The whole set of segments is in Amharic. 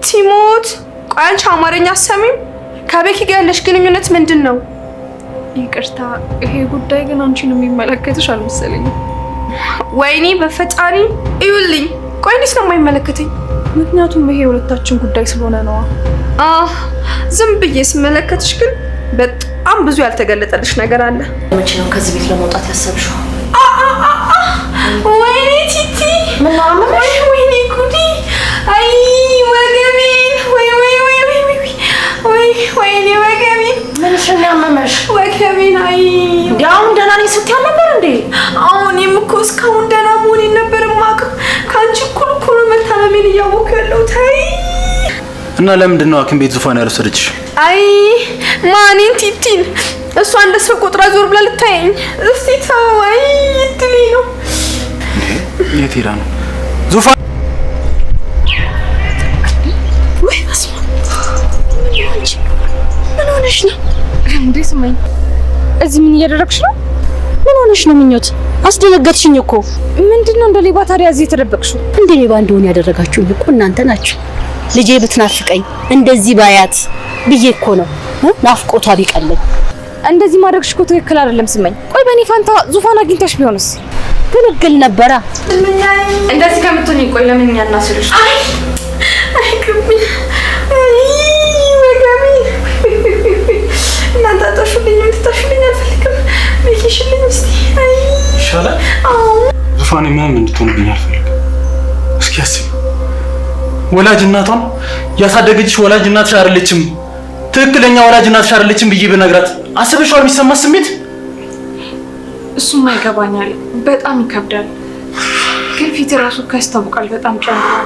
ቲሞት አንቺ አማርኛ አሰሚም ከቤኪ ጋር ያለሽ ግንኙነት ምንድነው? ይቅርታ ይሄ ጉዳይ ግን አንቺን የሚመለከትሽ አልመሰለኝም። ወይኔ በፈጣሪ እዩልኝ። ቆይ እንዴት ነው የማይመለከተኝ? ምክንያቱም ይሄ የሁለታችን ጉዳይ ስለሆነ ነው። ዝም ብዬ ስመለከትሽ ግን በጣም ብዙ ያልተገለጠልሽ ነገር አለ። መቼ ነው ከዚህ ቤት ለመውጣት ያሰብሽው? ወይኔ ቲቲ ምን አመመሽ? ወይኔ ጉዲ! አይ ወገቤን! ወይኔ ወገቤን! ምንሽ ነው ያመመሽ? ወገቤን! አይ አሁን ደህና ነኝ ስትያል ነበር እንዴ? እኔም እኮ እስካሁን ደህና መሆኔን ነበር የማውቀው። ከአንቺ እኩል መታመሜን እያወኩ ያለሁት። አይ እና ለምንድን ነው ሐኪም ቤት ዙፋን ያልወሰደችሽ? አይ ማኔን ቲቲን እሷ እንደ ሰው ቁጥራ ዞር ብላ ልታየኝ። እስቲ ተው። አይ እድሌ ነው። የት ሄዳ ነው ዙፋን? ወይ አስማ ምን ሆነሽ ነው እንዴ? ስመኝ እዚህ ምን እያደረግሽ ነው? ምን ሆነሽ ነው ምኞት? አስደነገጥሽኝ እኮ። ምንድነው እንደ ሌባ ታዲያ እዚህ የተደበቅሽው? እንደ ሌባ እንደሆነ ያደረጋችሁኝ እኮ እናንተ ናችሁ። ልጄ ብትናፍቀኝ እንደዚህ ባያት ብዬ እኮ ነው ናፍቆቷ ቢቀልም። እንደዚህ ማድረግሽ እኮ ትክክል አይደለም ስመኝ። ቆይ በእኔ ፋንታ ዙፋን አግኝተሽ ቢሆንስ? ትክክል ነበራ። እንደዚህ ከምትሆኚ ቆይ ለምን እኛ እናስልሽ? አይ ግብኝ! አይ ወገቤ! እናንተ ታሹልኝ አልፈልግም። ቤኪሽልኝ እስቲ። አይ ይሻላል። ዙፋኔ ምንም እንድትሆንብኝ አልፈልግም። እስኪ አስቢ፣ ወላጅ እናቷን ያሳደገችሽ ወላጅ እናትሽ አይደለችም፣ ትክክለኛ ወላጅ እናትሽ አይደለችም ብዬ ብነግራት አስበሽዋል? የሚሰማት ስሜት እሱማ ይገባኛል። በጣም ይከብዳል። ግን ፊት ራሱ ያስታውቃል። በጣም ጨንቋል።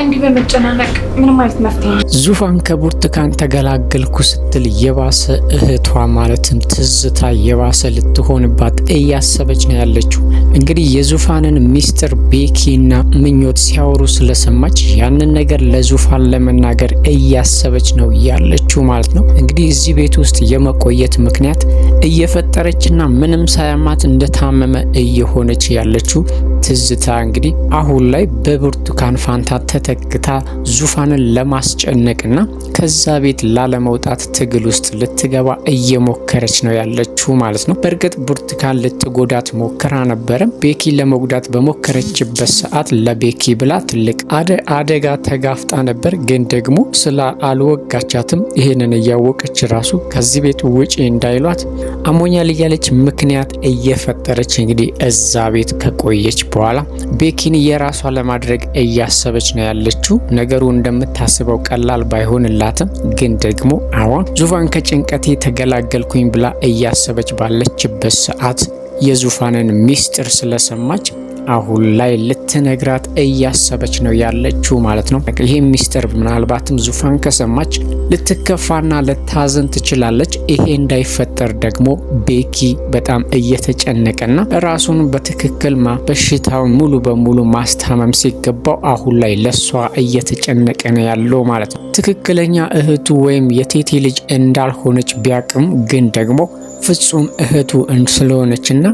እንዲህ በመጨናነቅ ምንም አይነት መፍትሄ ዙፋን ከብርቱካን ተገላገልኩ ስትል የባሰ እህቷ ማለትም ትዝታ የባሰ ልትሆንባት እያሰበች ነው ያለችው። እንግዲህ የዙፋንን ሚስጥር ቤኪና ምኞት ሲያወሩ ስለሰማች ያንን ነገር ለዙፋን ለመናገር እያሰበች ነው ያለችው ማለት ነው። እንግዲህ እዚህ ቤት ውስጥ የመቆየት ምክንያት እየፈጠረችና ምንም ሳያማት እንደታመመ እየሆነች ያለችው ትዝታ እንግዲህ አሁን ላይ በብርቱካን ፋንታ ተተክታ ዙፋንን ለማስጨነቅና ከዛ ቤት ላለመውጣት ትግል ውስጥ ልትገባ እየሞከረች ነው ያለችው ማለት ነው። በእርግጥ ብርቱካን ልትጎዳት ሞክራ ነበረ። ቤኪ ለመጉዳት በሞከረችበት ሰዓት ለቤኪ ብላ ትልቅ አደጋ ተጋፍጣ ነበር። ግን ደግሞ ስለ አልወጋቻትም። ይሄንን እያወቀች ራሱ ከዚህ ቤት ውጪ እንዳይሏት አሞኛል እያለች ምክንያት እየፈጠረች እንግዲህ እዛ ቤት ከቆየች በኋላ ቤኪን የራሷ ለማድረግ እያሰበች ነው ያለችው። ነገሩ እንደምታስበው ቀላል ባይሆንላትም ግን ደግሞ አሁን ዙፋን ከጭንቀቴ ተገላገልኩኝ ብላ እያሰበች ባለችበት ሰዓት የዙፋንን ሚስጥር ስለሰማች አሁን ላይ ልትነግራት እያሰበች ነው ያለችው ማለት ነው። ይሄ ሚስጥር ምናልባትም ዙፋን ከሰማች ልትከፋና ልታዘን ትችላለች። ይሄ እንዳይፈጠር ደግሞ ቤኪ በጣም እየተጨነቀና ራሱን በትክክል በሽታውን ሙሉ በሙሉ ማስታመም ሲገባው አሁን ላይ ለሷ እየተጨነቀ ነው ያለው ማለት ነው። ትክክለኛ እህቱ ወይም የቴቴ ልጅ እንዳልሆነች ቢያቅም ግን ደግሞ ፍጹም እህቱ ስለሆነችና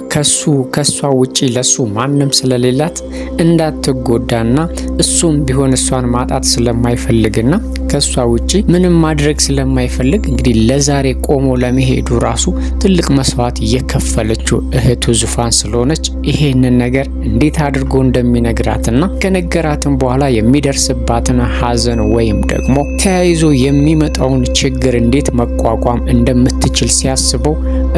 ከሷ ውጪ ለሱ ማንም ስለሌላት እንዳትጎዳና እሱም ቢሆን እሷን ማጣት ስለማይፈልግና ከሷ ውጪ ምንም ማድረግ ስለማይፈልግ እንግዲህ ለዛሬ ቆሞ ለመሄዱ ራሱ ትልቅ መስዋዕት እየከፈለችው እህቱ ዙፋን ስለሆነች ይሄንን ነገር እንዴት አድርጎ እንደሚነግራትና ከነገራትም በኋላ የሚደርስባትን ሐዘን ወይም ደግሞ ተያይዞ የሚመጣውን ችግር እንዴት መቋቋም እንደምትችል ሲያስበው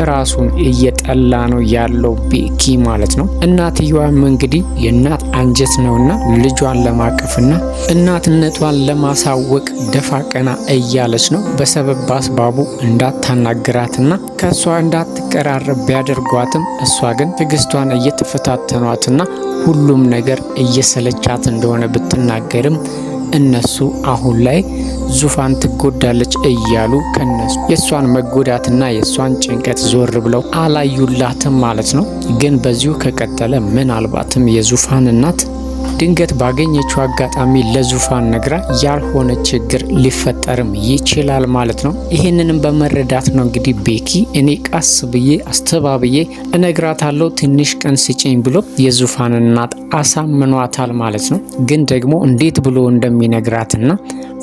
ራሱን እየጠላ ነው ያለው ቤኪ ማለት ነው። እናትየዋም እንግዲህ የእናት አንጀት ነውና ልጇን ለማቀፍና እናትነቷን ለማሳወቅ ደፋ ቀና እያለች ነው። በሰበብ አስባቡ እንዳታናግራትና ከሷ እንዳትቀራረብ ቢያደርጓትም እሷ ግን ትዕግስቷን እየተፈታተኗትና ሁሉም ነገር እየሰለቻት እንደሆነ ብትናገርም እነሱ አሁን ላይ ዙፋን ትጎዳለች እያሉ ከነሱ የሷን መጎዳትና የሷን ጭንቀት ዞር ብለው አላዩላትም ማለት ነው። ግን በዚሁ ከቀጠለ ምናልባትም የዙፋን እናት ድንገት ባገኘችው አጋጣሚ ለዙፋን ነግራ ያልሆነ ችግር ሊፈጠርም ይችላል ማለት ነው። ይህንንም በመረዳት ነው እንግዲህ ቤኪ እኔ ቀስ ብዬ አስተባብዬ እነግራታለሁ ትንሽ ቀን ስጪኝ ብሎ የዙፋን እናት አሳምኗታል ማለት ነው። ግን ደግሞ እንዴት ብሎ እንደሚነግራትና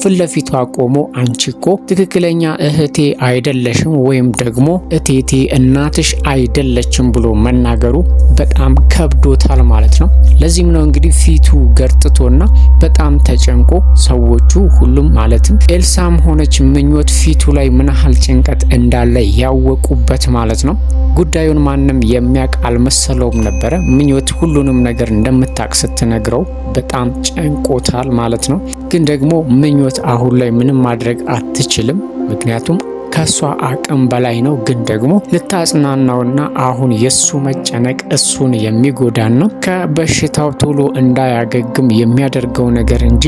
ፊት ለፊቷ ቆሞ አንቺ እኮ ትክክለኛ እህቴ አይደለሽም ወይም ደግሞ እቴቴ እናትሽ አይደለችም ብሎ መናገሩ በጣም ከብዶታል ማለት ነው። ለዚህም ነው እንግዲህ ፊቱ ገርጥቶና በጣም ተጨንቆ ሰዎቹ ሁሉም ማለትም ኤልሳም ሆነች ምኞት ፊቱ ላይ ምን ያህል ጭንቀት እንዳለ ያወቁበት ማለት ነው። ጉዳዩን ማንም የሚያውቅ አልመሰለውም ነበረ። ምኞት ሁሉንም ነገር እንደምታውቅ ስትነግረው በጣም ጨንቆታል ማለት ነው። ግን ደግሞ ምኞት አሁን ላይ ምንም ማድረግ አትችልም፣ ምክንያቱም ከሷ አቅም በላይ ነው። ግን ደግሞ ልታጽናናውና አሁን የሱ መጨነቅ እሱን የሚጎዳና ከበሽታው ቶሎ እንዳያገግም የሚያደርገው ነገር እንጂ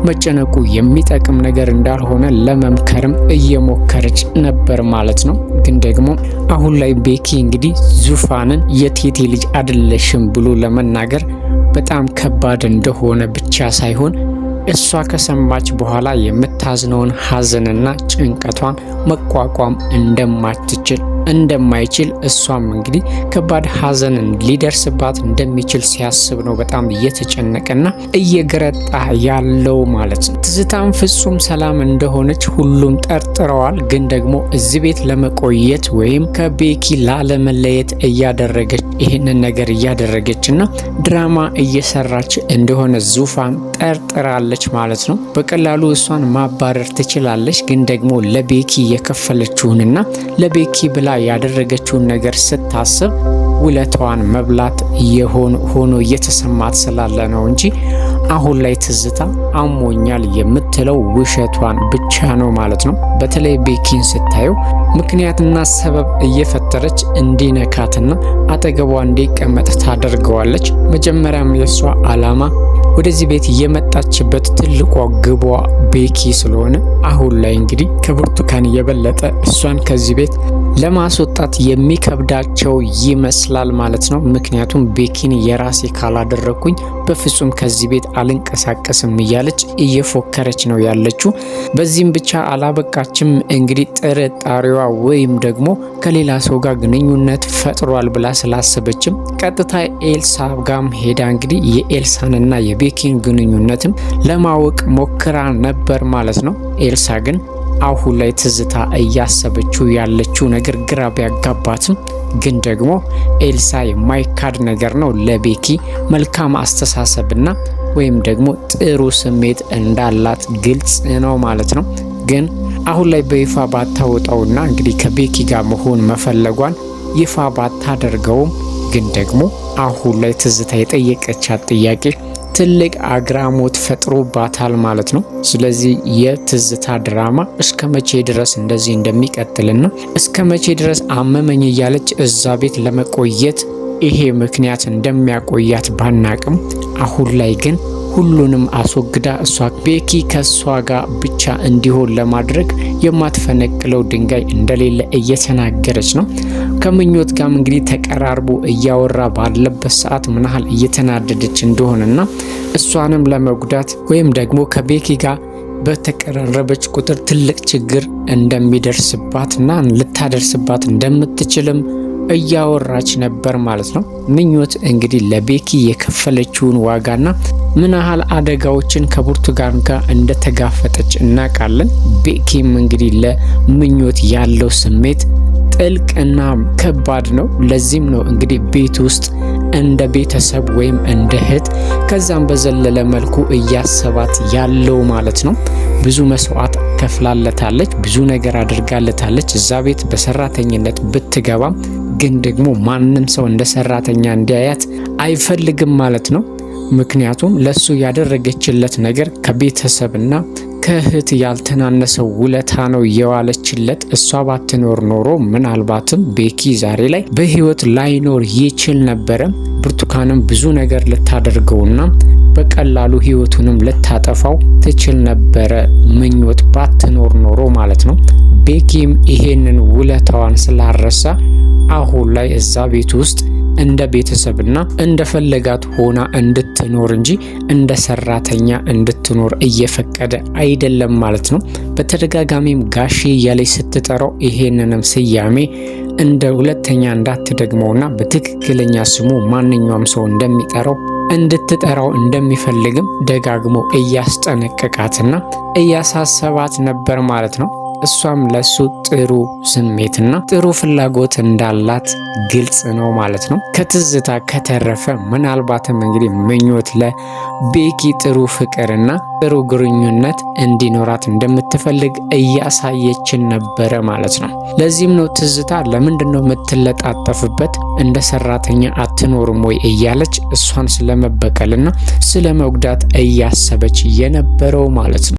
መጨነቁ የሚጠቅም ነገር እንዳልሆነ ለመምከርም እየሞከረች ነበር ማለት ነው። ግን ደግሞ አሁን ላይ ቤኪ እንግዲህ ዙፋንን የቴቴ ልጅ አይደለሽም ብሎ ለመናገር በጣም ከባድ እንደሆነ ብቻ ሳይሆን እሷ ከሰማች በኋላ የምታዝነውን ሐዘንና ጭንቀቷን መቋቋም እንደማይችል እሷም እንግዲህ ከባድ ሐዘን ሊደርስባት እንደሚችል ሲያስብ ነው በጣም እየተጨነቀና እየገረጣ ያለው ማለት ነው። ትዝታም ፍጹም ሰላም እንደሆነች ሁሉም ጠርጥረዋል። ግን ደግሞ እዚህ ቤት ለመቆየት ወይም ከቤኪ ላለመለየት እያደረገች ይህንን ነገር እያደረገችና ድራማ እየሰራች እንደሆነ ዙፋን ጠርጥራለች ማለት ነው። በቀላሉ እሷን ማባረር ትችላለች። ግን ደግሞ ለቤኪ የከፈለችውንና ለቤኪ ብላ ያደረገችውን ነገር ስታስብ ውለታዋን መብላት ሆኖ እየተሰማት ስላለ ነው እንጂ አሁን ላይ ትዝታ አሞኛል የምትለው ውሸቷን ብቻ ነው ማለት ነው። በተለይ ቤኪን ስታየው ምክንያትና ሰበብ እየፈጠረች እንዲነካትና አጠገቧ እንዲቀመጥ ታደርገዋለች። መጀመሪያም የሷ አላማ ወደዚህ ቤት የመጣችበት ትልቋ ግቧ ቤኪ ስለሆነ አሁን ላይ እንግዲህ ከብርቱካን የበለጠ እሷን ከዚህ ቤት ለማስወጣት የሚከብዳቸው ይመስላል ማለት ነው። ምክንያቱም ቤኪን የራሴ ካላደረኩኝ በፍጹም ከዚህ ቤት አልንቀሳቀስም እያለች እየፎከረች ነው ያለችው። በዚህም ብቻ አላበቃችም። እንግዲህ ጥርጣሬዋ ወይም ደግሞ ከሌላ ሰው ጋር ግንኙነት ፈጥሯል ብላ ስላሰበችም ቀጥታ ኤልሳ ጋም ሄዳ እንግዲህ የኤልሳንና የቤኪን ግንኙነትም ለማወቅ ሞክራ ነበር ማለት ነው። ኤልሳ ግን አሁን ላይ ትዝታ እያሰበችው ያለችው ነገር ግራ ቢያጋባትም ግን ደግሞ ኤልሳ የማይካድ ነገር ነው ለቤኪ መልካም አስተሳሰብና ወይም ደግሞ ጥሩ ስሜት እንዳላት ግልጽ ነው ማለት ነው። ግን አሁን ላይ በይፋ ባታወጣውና እንግዲህ ከቤኪ ጋር መሆን መፈለጓን ይፋ ባታደርገውም ግን ደግሞ አሁን ላይ ትዝታ የጠየቀቻት ጥያቄ ትልቅ አግራሞት ፈጥሮባታል ማለት ነው። ስለዚህ የትዝታ ድራማ እስከ መቼ ድረስ እንደዚህ እንደሚቀጥልና እስከ መቼ ድረስ አመመኝ እያለች እዛ ቤት ለመቆየት ይሄ ምክንያት እንደሚያቆያት ባናቅም አሁን ላይ ግን ሁሉንም አስወግዳ እሷ ቤኪ ከሷ ጋር ብቻ እንዲሆን ለማድረግ የማትፈነቅለው ድንጋይ እንደሌለ እየተናገረች ነው። ከምኞት ጋር እንግዲህ ተቀራርቦ እያወራ ባለበት ሰዓት ምን ያህል እየተናደደች እንደሆነና እሷንም ለመጉዳት ወይም ደግሞ ከቤኪ ጋር በተቀራረበች ቁጥር ትልቅ ችግር እንደሚደርስባትና ልታደርስባት እንደምትችልም እያወራች ነበር ማለት ነው። ምኞት እንግዲህ ለቤኪ የከፈለችውን ዋጋና ምን ያህል አደጋዎችን ከብርቱካን ጋር እንደተጋፈጠች እናውቃለን። ቤኪም እንግዲህ ለምኞት ያለው ስሜት ጥልቅና ከባድ ነው። ለዚህም ነው እንግዲህ ቤት ውስጥ እንደ ቤተሰብ ወይም እንደ እህት ከዛም በዘለለ መልኩ እያሰባት ያለው ማለት ነው። ብዙ መስዋዕት ከፍላለታለች፣ ብዙ ነገር አድርጋለታለች። እዛ ቤት በሰራተኝነት ብትገባም ግን ደግሞ ማንም ሰው እንደ ሰራተኛ እንዲያያት አይፈልግም ማለት ነው። ምክንያቱም ለሱ ያደረገችለት ነገር ከቤተሰብና ከእህት ያልተናነሰው ውለታ ነው የዋለችለት። እሷ ባትኖር ኖሮ ምናልባትም ቤኪ ዛሬ ላይ በህይወት ላይኖር ይችል ነበረ። ብርቱካንም ብዙ ነገር ልታደርገውና በቀላሉ ህይወቱንም ልታጠፋው ትችል ነበረ፣ ምኞት ባትኖር ኖሮ ማለት ነው። ቤኪም ይሄንን ውለታዋን ስላረሳ አሁን ላይ እዛ ቤት ውስጥ እንደ ቤተሰብና እንደፈለጋት ሆና እንድትኖር እንጂ እንደ ሰራተኛ እንድትኖር እየፈቀደ አይደለም ማለት ነው። በተደጋጋሚም ጋሺ እያለች ስትጠራው ይሄንንም ስያሜ እንደ ሁለተኛ እንዳትደግመውና በትክክለኛ ስሙ ማንኛውም ሰው እንደሚጠራው እንድትጠራው እንደሚፈልግም ደጋግሞ እያስጠነቀቃትና እያሳሰባት ነበር ማለት ነው። እሷም ለሱ ጥሩ ስሜትና ጥሩ ፍላጎት እንዳላት ግልጽ ነው ማለት ነው። ከትዝታ ከተረፈ ምናልባትም እንግዲህ ምኞት ለቤኪ ጥሩ ፍቅርና ጥሩ ግንኙነት እንዲኖራት እንደምትፈልግ እያሳየችን ነበረ ማለት ነው። ለዚህም ነው ትዝታ ለምንድነው የምትለጣጠፍበት እንደ ሰራተኛ አትኖርም ወይ እያለች እሷን ስለመበቀልና ስለመጉዳት እያሰበች የነበረው ማለት ነው።